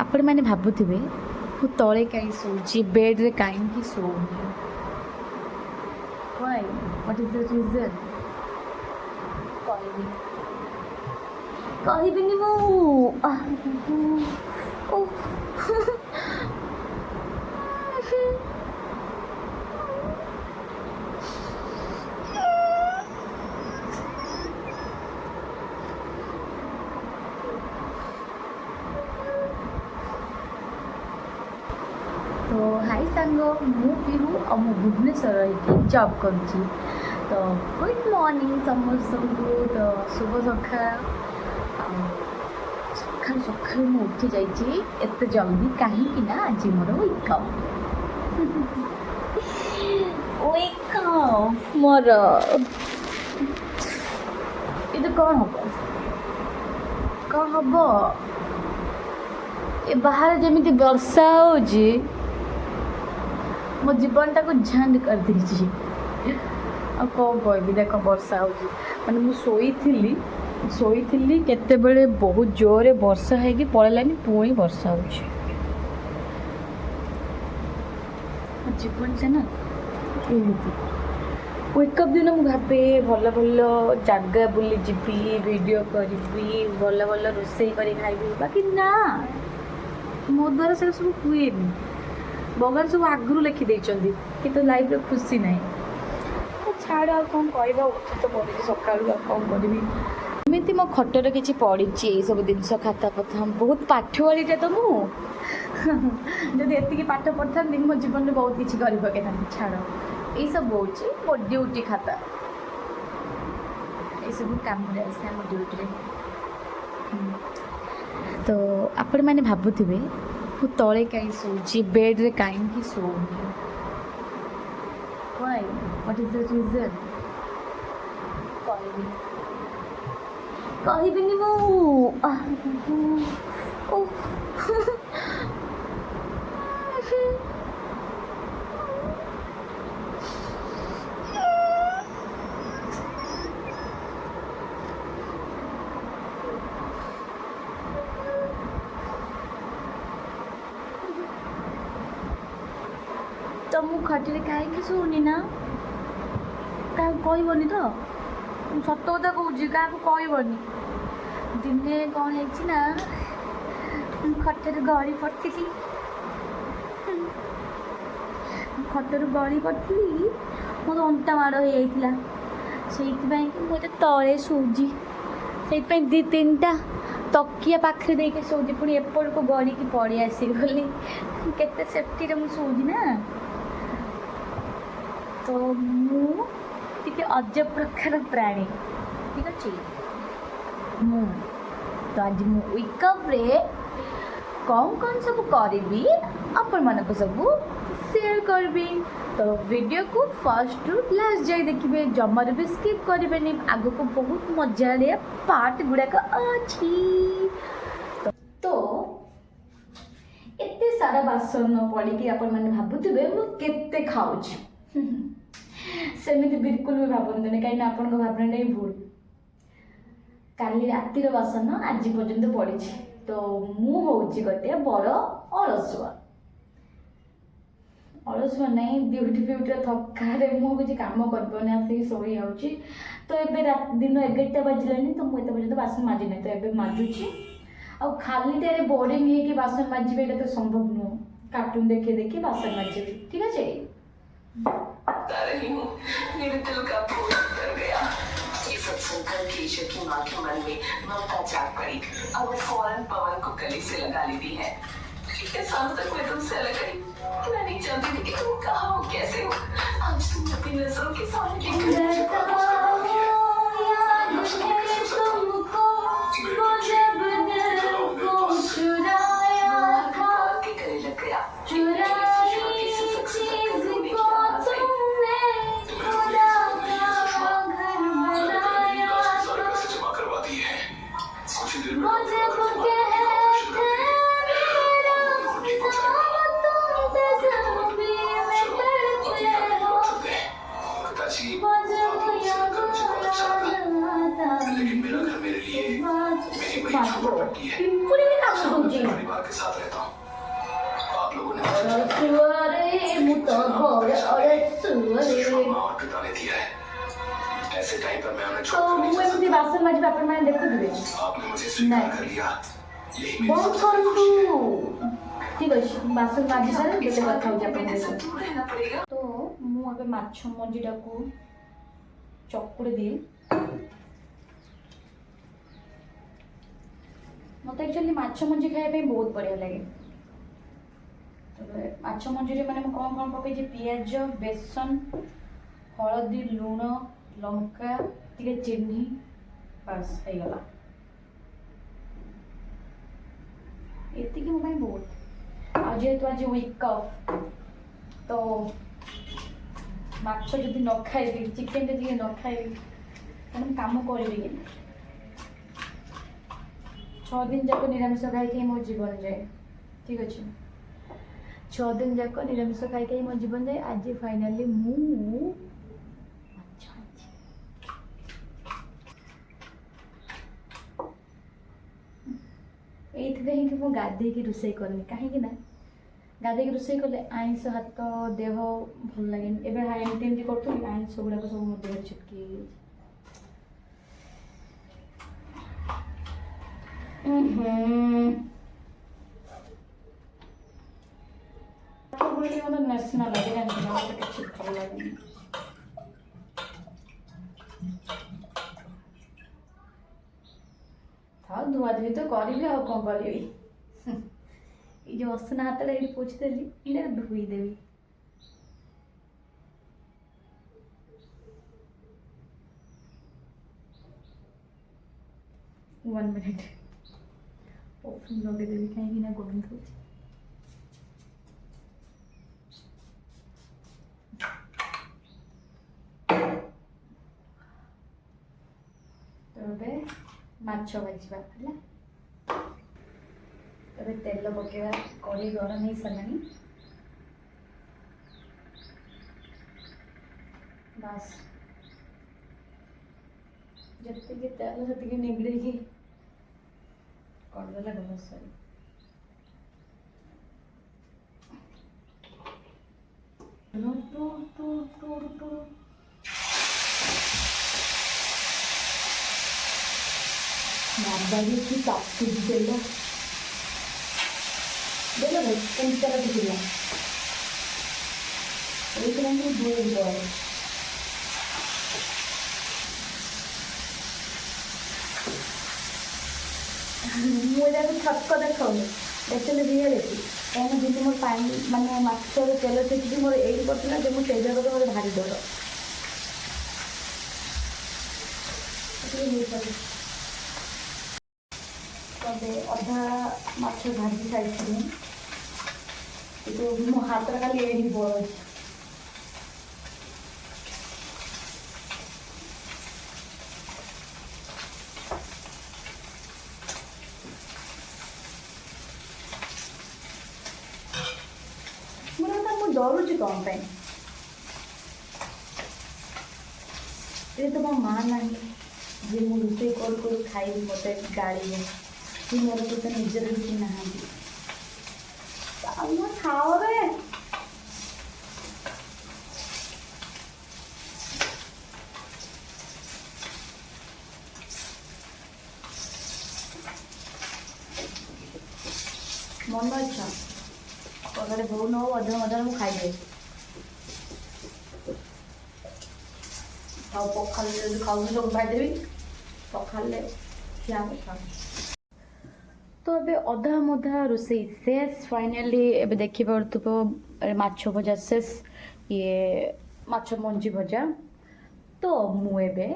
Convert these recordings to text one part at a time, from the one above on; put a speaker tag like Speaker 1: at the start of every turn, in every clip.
Speaker 1: आपण मैंने भावुवे मु तले कहीं शोची बेड्रे कहीं शोनी why what is the reason कहबिनी मु तो हाई सांग मु पिहू और मु भुवनेश्वर रही जॉब करुँची तो गुड मॉर्निंग समस्त को तो शुभ सका सका सका उठी जाइए एत जल्दी कहीं आज मोर वेकअप मोर ये कौन हम ए बाहर जमी वर्षा हो मो जीवनटा को झंड कर देछि आ कौन कहबी देख वर्षा हो माने मु शोई केते बेले बहुत जोरे वर्षा है पड़ेलानी पुणी वर्षा हो जीवनटा ना वेकअप दिन मु भावे भल भल जगह बुली जीवी वीडियो करी भल भल रोसई कर खाइबी बाकी ना मो द्वारा से सब हुए भगवान सब आगु लिखिदे कि लाइफ खुशी ना तो छाड़ आ कौन कह उचित पड़ी सका कौन करी एमती मो खटर किसी पड़ी सब जिन खाता पथा बहुत पाठवाड़ीटे तो मुझे एति पाठ पढ़ता मो जीवन में बहुत किसी कर पकई था छाड़ ये सब हूँ मो ड्यूटी खाता ये सब कम आसे मो ड्यूटी तो आपण मैंने भावुवे मु तले कहीं शोची बेड्रे कहीं शोनी why what is the reason कहबिनी मु तो मु खटे कहीं शुनी ना क्या कहबनी तो सत कथा कहूँ क्या कहबनी दिने कौन है ना खटर गली पड़ी खटर गली पड़ी मो अंटा माड़ हो जाता से मुझे तले शोची से दी तीन टा तकिया पाखे देके शोची पुणी एपट को गड़ी की पड़ी आसगली केते सेफ्टी मुझे शोची ना तो मुझे अजब प्रकार प्राणी ठीक अच्छे मु तो आज मु वेकअप रे कौन सब करी आपण मानक सब शेयर करबी तो वीडियो को फर्स्ट टू लास्ट जाए देखिए जमार भी स्किप करें आग को बहुत मजा पार्ट गुड़ाक अच्छी तो एते सारा बासन पड़ी आपण मैंने भावुवे मुझे खाऊँ सेमती बिल्कुल भी भावतुनि कहीं आपण भावना ही भूल काली रातिर बासन आज पर्यंत पड़ी तो मु हूँ गोटे बड़ अलसुआ नहीं ड्यूटी फ्यूटी थकारे मुझे कम कर आसिक शोई जाऊँगी तो ये दिन 11टा बाजिलानी तो मुझे पर्यटन बासन माजी ना तो ये माजुची आ खाली बोरिंग हो बासन माजिबे तो संभव नुह कार्टून देखे देखी बासन माजिबी ठीक है
Speaker 2: मेरे दिल का भूल कर गया। ये सब सुनकर केशव की माँ के मन में ममता जाग पड़ी और वो फौरन पवन को गले से लगा लेती है। इतने सालों तक मैं तुमसे अलग रही, मैं नहीं जानती थी कि तुम कहाँ हो, कैसे हो। आज तुम अपनी नजरों के सामने
Speaker 3: Bye.
Speaker 2: रहता हूँ। आप लोगों ने और पिता ने दिया है। ऐसे टाइम पर मैं उन्हें
Speaker 1: तो ମୁଁ ଏମିତି ବାସନ ମାଜିବା ଆପଣମାନେ ଦେଖୁଥିବେ
Speaker 2: आपने मुझे स्वीकार कर लिया। यही मेरी
Speaker 1: ବନ୍ଦ
Speaker 2: सबसे बड़ी
Speaker 1: କରନ୍ତୁ।
Speaker 2: खुशी है।
Speaker 1: ଠିକ ଅଛି ବାସନ ମାଜି ସାରେ କେତେ କଥା ହେଉଛି ଆପଣଙ୍କ
Speaker 2: मेरे से
Speaker 1: ସହିତ।
Speaker 2: दूर रहना पड़ेगा।
Speaker 1: ତ ମୁଁ ଏବେ ମାଛ ମଞ୍ଜିଟାକୁ ଚକୁଡ଼ି ଦିଏ। ମୋତେ ଆକ୍ଚୁଆଲି ମାଛ ମଞ୍ଜି ଖାଇବା ପାଇଁ ବହୁତ ବଢ଼ିଆ ଲାଗେ। ମାଛ ମଞ୍ଜିରେ ମାନେ ମୁଁ କ'ଣ ପକେଇଛି, ପିଆଜ, ବେସନ, ହଳଦୀ, ଲୁଣ, ଲଙ୍କା, ଟିକେ ଚିନି, ବାସ୍ ହେଇଗଲା। ଏତିକି ମୋ ପାଇଁ ବହୁତ। ଆଉ ଯେହେତୁ ଆଜି ୱିକ୍ ଅଫ୍, ତ ମାଛ ଯଦି ନ ଖାଇବି, ଚିକେନ୍ ଯଦି ନ ଖାଇବି, ତାହେଲେ ମୁଁ କାମ କରିବି କେମିତି? 6 ଦିନ ଯାକ ନିରାମିଷ ଖାଇକି ମୋ ଜୀବନ ଯାଏ। ଠିକ୍ ଅଛି, 6 ଦିନ ଯାକ ନିରାମିଷ ଖାଇକି ମୋ ଜୀବନ ଯାଏ। ଆଜି ଫାଇନାଲି ମୁଁ ମାଛ ଆଣିଛି। ଏଇଥିପାଇଁ ହିଁ ମୁଁ ଗାଧେଇକି ରୋଷେଇ କରୁନି, କାହିଁକି ନା ଗାଧେଇକି ରୋଷେଇ କଲେ ଆଇଁଷ ହାତ ଦେହ ଭଲ ଲାଗେନି। ଏବେ ଏମିତି ଏମିତି କରୁଥିଲି, ଆଇଁଷ ଗୁଡ଼ାକ ସବୁ ମୋ ଦେହ ଚିପକି ମୋତେ ନେସନା ଲାଗେ, ଜାଣିଛି ନା, ମୋତେ କିଛି ଭଲ ଲାଗେନି। ଥାଉ, ଧୁଆଧୁଇ ତ କରିବି, ଆଉ କ'ଣ କରିବି? ଏଇ ଯେଉଁ ଅସନା ହାତଟା ଏଇଠି ପୋଛିଦେଲି, ଏଇଟା ଧୋଇଦେବି। वन मिनिट परफ्यूम ଲଗେଇଦେବି, କାହିଁକି ନା ଗନ୍ଧ ହେଉଛି। ତ ଏବେ ମାଛ ଭାଜିବା ହେଲା। ଏବେ ତେଲ ପକେଇବା, କଢ଼େଇ ଗରମ ହେଇସାରିଲାଣି। ବାସ୍ ଯେତିକି ତେଲ ସେତିକି ନିଗଡ଼େଇକି କରିଦେଲେ ଭଲ ସରି। ବାବାରେ କି ତାକୁଛି ତେଲ ଦେଲ ଭାଇ, କେମିତି ତେଲ ଟିକିଲା ଏଇଥିପାଇଁ ମୁଁ ଧୋଇ ଦେବ। ମୁଁ ଏଇଟାକୁ ଛକ ଦେଖାଉନି, ଆକ୍ଚୁଆଲି ରିଆଲିଟି। କାହିଁକିନା ଯେମିତି ମୋର ପାଣି ମାନେ ମାଛରେ ତେଲ ଛିଟିକି ମୋର ଏଇଠି ପଡ଼ିଥିଲା ଯେ ମୁଁ ସେଇ ଜାଗାରେ ମୋର ଭାରି ଡର। ତବେ ଅଧା ମାଛ ଭାଜି ସାରିଥିଲି, କିନ୍ତୁ ମୋ ହାତଟା ଖାଲି ଏଇଠି ବଳ ଅଛି। ମୁଁ ଡରୁଛି କ'ଣ ପାଇଁ? ଏ ତ ମୋ ମା ନାହିଁ ଯେ ମୁଁ ରୋଷେଇ କରୁ କରୁ ଖାଇବି, ମୋତେ ଗାଳିବ କି ମୋର ତ ନିଜର କିଛି ନାହାନ୍ତି। ମୁଁ ଖାଓ ରେ ମନ ଇଚ୍ଛା ତରକାରୀ ହଉ ନ ହଉ ଅଧା ଅଧାରେ ମୁଁ ଖାଇଦେବି। ଆଉ ପଖାଳ ଯଦି ଖାଉଛି ସବୁ ଖାଇଦେବି, ପଖାଳରେ ଖିଆ କଥା। ତ ଏବେ ଅଧା ମଧା ରୋଷେଇ ଶେଷ ଫାଇନାଲି। ଏବେ ଦେଖିପାରୁଥିବ ମାଛ ଭଜା ଶେଷ, ଇଏ ମାଛ ମଞ୍ଜି ଭଜା। ତ ମୁଁ ଏବେ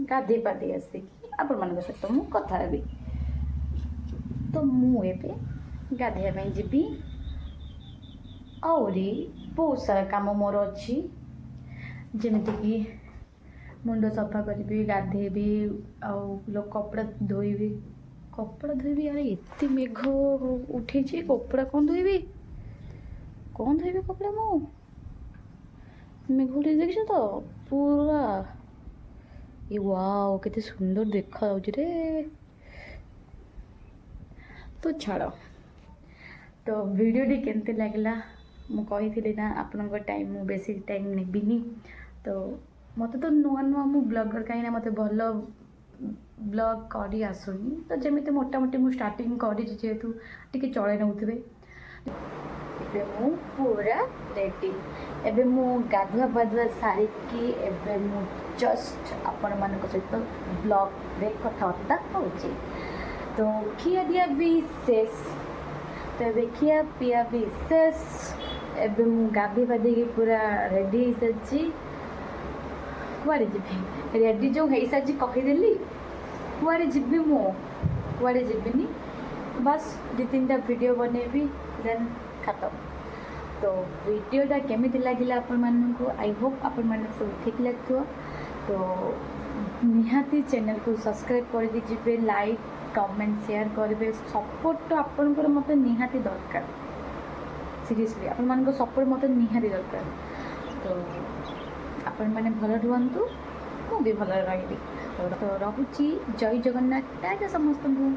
Speaker 1: ଗାଧେଇ ପାଧେଇ ଆସିକି ଆପଣମାନଙ୍କ ସହିତ ମୁଁ କଥା ହେବି। ତ ମୁଁ ଏବେ ଗାଧେଇବା ପାଇଁ ଯିବି। ଆହୁରି ବହୁତ ସାରା କାମ ମୋର ଅଛି, ଯେମିତିକି ମୁଣ୍ଡ ସଫା କରିବି, ଗାଧେଇବି, ଆଉ କପଡ଼ା ଧୋଇବି। କପଡ଼ା ଧୋଇବି, ଆରେ ଏତେ ମେଘ ଉଠେଇଛି, କପଡ଼ା କ'ଣ ଧୋଇବି? କପଡ଼ା ମୁଁ ମେଘ ଉଠେଇ ଦେଖିଛ ତ ପୁରା। ଏ ୱାଓ, କେତେ ସୁନ୍ଦର ଦେଖାଯାଉଛି ରେ। ତ ଛାଡ଼, तो वीडियोटी केमती लगला मु कही ना आपण टाइम मु बेसी टाइम नेबिनी तो मत तो नुआ नुआ मु ब्लॉगर कहीं मत भल ब्लॉग करी आसुनी तो जमी मोटामोटी मु स्टार्टिंग करी जेहेतु टी चल नौथे ଏବେ ମୁଁ ପୁରା ରେଡ଼ି ଏବେ ମୁଁ ଗାଧୁଆ ପାଧୁଆ ସାରିକି ଏବେ ମୁଁ ଜଷ୍ଟ ଆପଣମାନଙ୍କ ସହିତ ବ୍ଲଗ୍ରେ କଥାବାର୍ତ୍ତା ହେଉଛି ତ ଖିଆ ଦିଆ ବି ଶେଷ ତ ଏବେ ଖିଆ ପିଆ ବି ଶେଷ ଏବେ ମୁଁ ଗାଧୋଇ ପାଧେଇକି ପୁରା ରେଡ଼ି ହେଇସାରିଛି କୁଆଡ଼େ ଯିବି ରେଡ଼ି ଯେଉଁ ହେଇସାରିଛି କହିଦେଲି କୁଆଡ଼େ ଯିବି ମୁଁ କୁଆଡ଼େ ଯିବିନି ବାସ୍ 2-3ଟା ଭିଡ଼ିଓ ବନେଇବି ଦେନ୍ खत्म तो वीडियोटा केमिति लगिला आपण माननको आई होप आपण मानक सब ठीक लगथो तो निहाती चैनल को सब्सक्राइब कर दीजिए लाइक कमेंट शेयर करेंगे सपोर्ट तो आपनकर मत निहाती दरकार सीरियसली आपण मानको सपोर्ट मत निहाती दरकार तो आपण माने भल रुहंतु मु भी भल रही तो रहुची जय जगन्नाथ टाटा समस्त को।